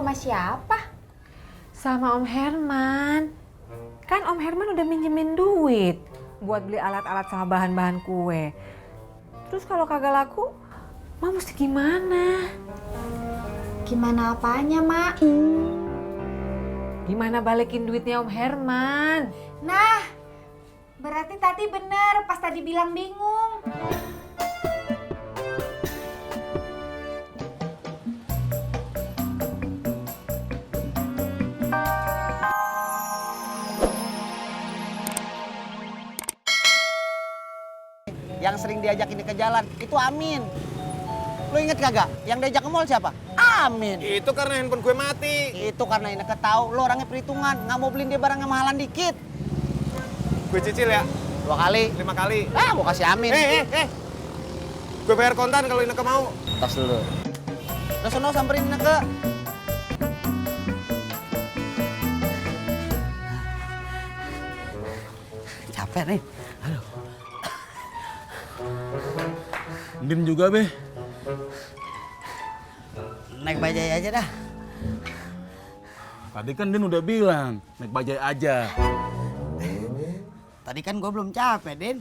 sama siapa? Sama Om Herman. Kan Om Herman udah minjemin duit buat beli alat-alat sama bahan-bahan kue. Terus kalau kagak laku, Mak mesti gimana? Gimana apanya, Mak? Gimana balikin duitnya Om Herman? Nah, berarti Tati bener pas tadi bilang bingung. Yang sering diajak ini ke jalan itu Amin. Lo inget kagak? Yang diajak ke mall siapa? Amin. Itu karena handphone gue mati. Itu karena Ineke tahu lo orangnya perhitungan, nggak mau beliin dia barang yang mahalan dikit. Gue cicil ya, 2 kali. 5 kali. Gua kasih Amin. Gue bayar kontan kalau Ineke mau. Tas dulu. Lo sono samperin Ineke. Capek nih. Aduh. Din juga, Be. Naik bajai aja dah. Tadi kan Din udah bilang, naik bajai aja. Tadi kan gue belum capek, Din.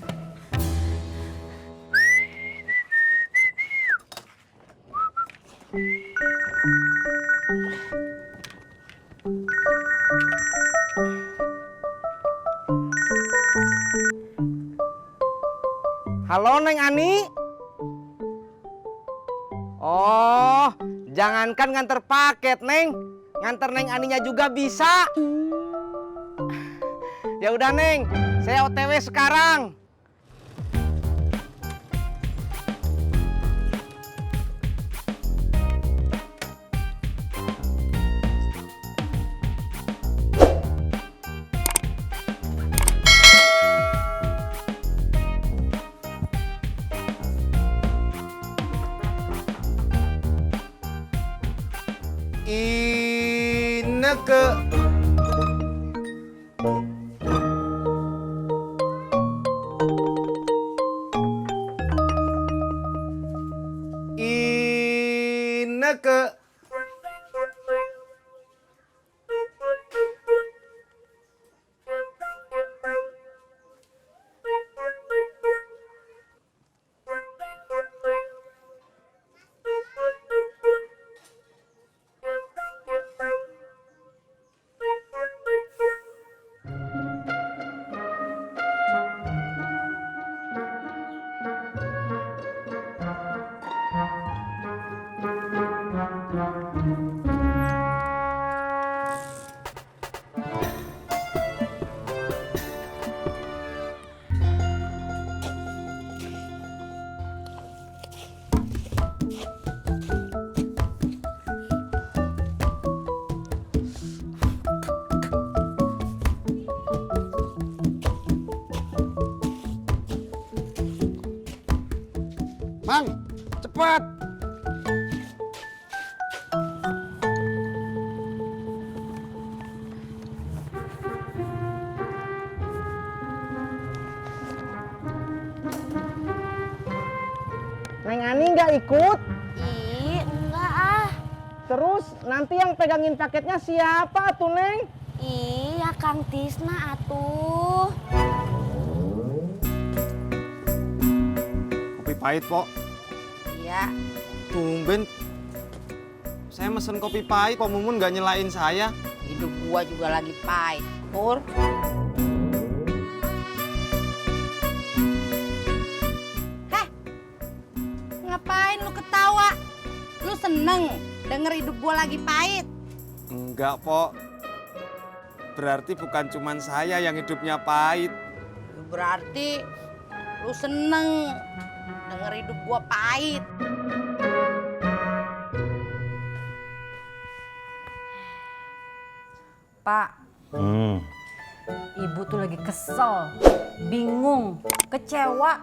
Halo Neng Ani. Oh, jangankan nganter paket, Neng. Nganter Neng Aninya juga bisa. Ya udah, Neng. Saya OTW sekarang. Ineke. Ineke. Mang, cepet. Neng Ani nggak ikut? Ih, enggak ah. Terus nanti yang pegangin paketnya siapa tuh, Neng? Iya, Kang Tisna atuh. Kopi pahit, Pok. Iya. Tumben. Saya mesen kopi pahit, Pok Mumun nggak nyelain saya. Hidup gua juga lagi pahit, Pur. Heh, ngapain lu ketawa? Lu seneng denger hidup gua lagi pahit? Enggak, Pok. Berarti bukan cuman saya yang hidupnya pahit. Berarti lu seneng denger hidup gua pahit. Pak, Ibu tuh lagi kesel, bingung, kecewa.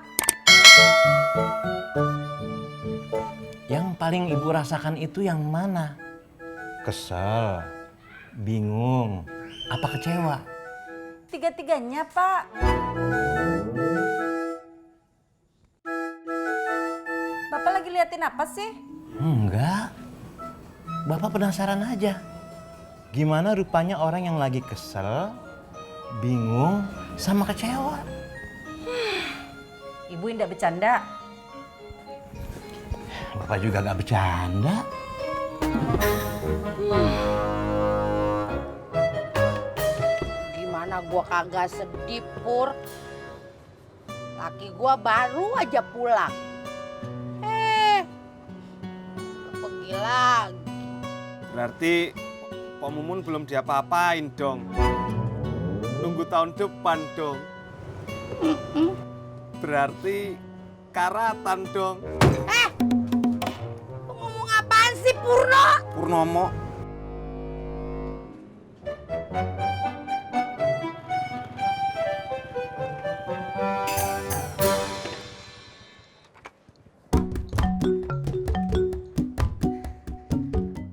Yang paling ibu rasakan itu yang mana? Kesel, bingung, apa kecewa? Tiga-tiganya, Pak. Bapak lagi liatin apa sih? Enggak, Bapak penasaran aja. gimana rupanya orang yang lagi kesel, bingung, sama kecewa. Ibu indah bercanda. Bapak juga gak bercanda. Gimana gua kagak sedih, Pur? Laki gua baru aja pulang. Pergi lagi. Berarti Pak Mumun belum diapa-apain dong. Nunggu tahun depan dong. Berarti karatan dong. Lu ngomong apaan sih, Purno? Purnomo.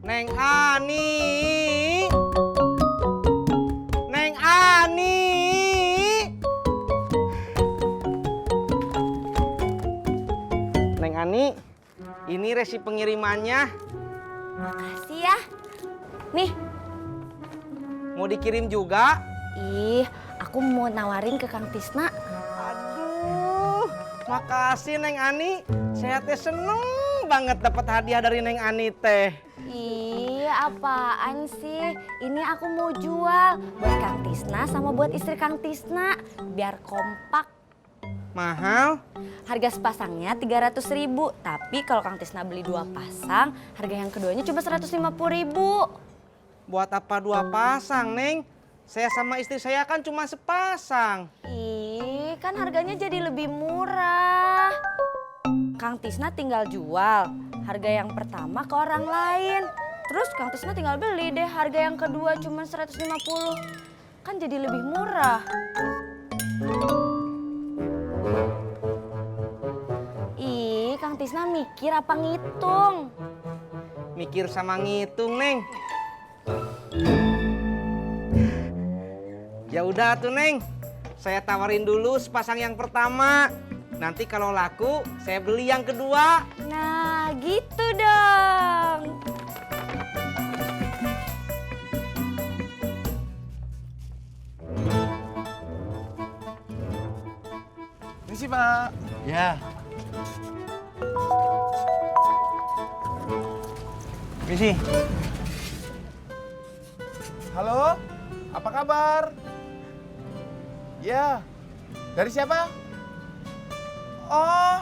Neng Ani. Neng Ani. Neng Ani, ini resi pengirimannya. Makasih ya. Nih, Mau dikirim juga? ih, aku mau nawarin ke Kang Tisna. Aduh, makasih Neng Ani. Saya teh seneng banget dapat hadiah dari Neng Ani teh. Ih, apaan sih? Ini aku mau jual buat Kang Tisna sama buat istri Kang Tisna. Biar kompak. Mahal? Harga sepasangnya 300.000, tapi kalau Kang Tisna beli 2 pasang, harga yang keduanya cuma 150.000. Buat apa 2 pasang, Neng? Saya sama istri saya kan cuma sepasang. Ih, kan harganya jadi lebih murah. Kang Tisna tinggal jual harga yang pertama ke orang lain. Terus Kang Tisna tinggal beli deh harga yang kedua cuma 150. Kan jadi lebih murah. Ih, Kang Tisna mikir apa ngitung? Mikir sama ngitung, Neng. Ya udah tuh, Neng. Saya tawarin dulu sepasang yang pertama. Nanti kalau laku, saya beli yang kedua. Nah, gitu dong. Ini sih, Pak. Ya. Misi. Halo, apa kabar? Ya, dari siapa? Oh,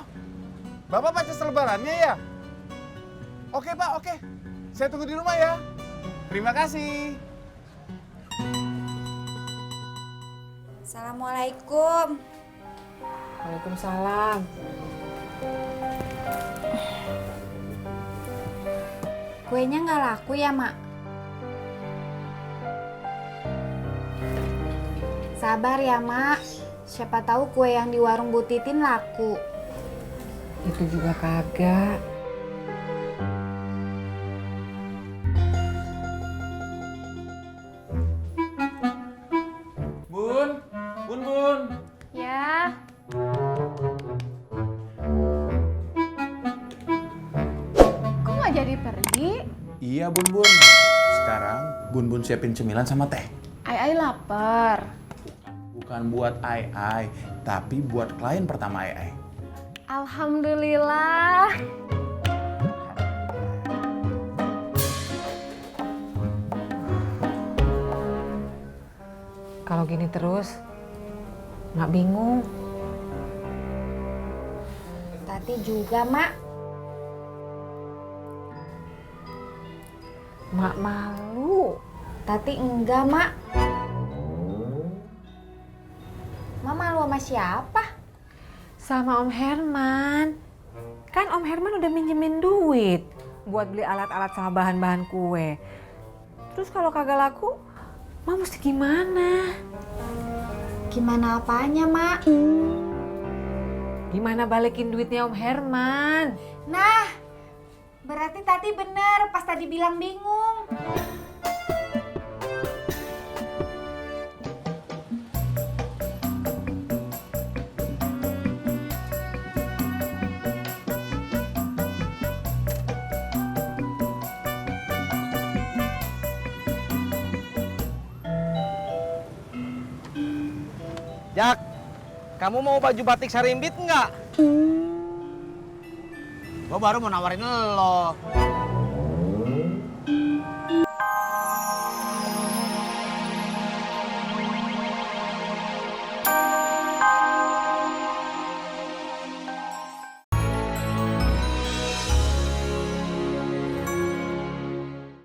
Bapak pasca selebarannya ya? Oke Pak, oke. Saya tunggu di rumah ya. Terima kasih. Assalamualaikum. Waalaikumsalam. Kuenya nggak laku ya, Mak? Sabar ya, Mak. Siapa tahu kue yang di warung Bu Titin laku. Itu juga kagak. Bun. Ya. Kok nggak jadi pergi? Iya, Bun. Sekarang Bun siapin cemilan sama teh. Ai lapar. Bukan buat Ai, tapi buat klien pertama Ai. Alhamdulillah. Kalau gini terus, Mak bingung. Tati juga, Mak. Mak malu. Tati enggak, Mak. Mak malu sama siapa? Sama Om Herman. Kan Om Herman udah minjemin duit buat beli alat-alat sama bahan-bahan kue. Terus kalau kagak laku, Mak mesti gimana? Gimana apanya, Mak? Gimana balikin duitnya Om Herman? Nah, berarti Tati bener pas tadi bilang bingung. Jak, kamu mau baju batik sarimbit nggak? Gua baru mau nawarin lo.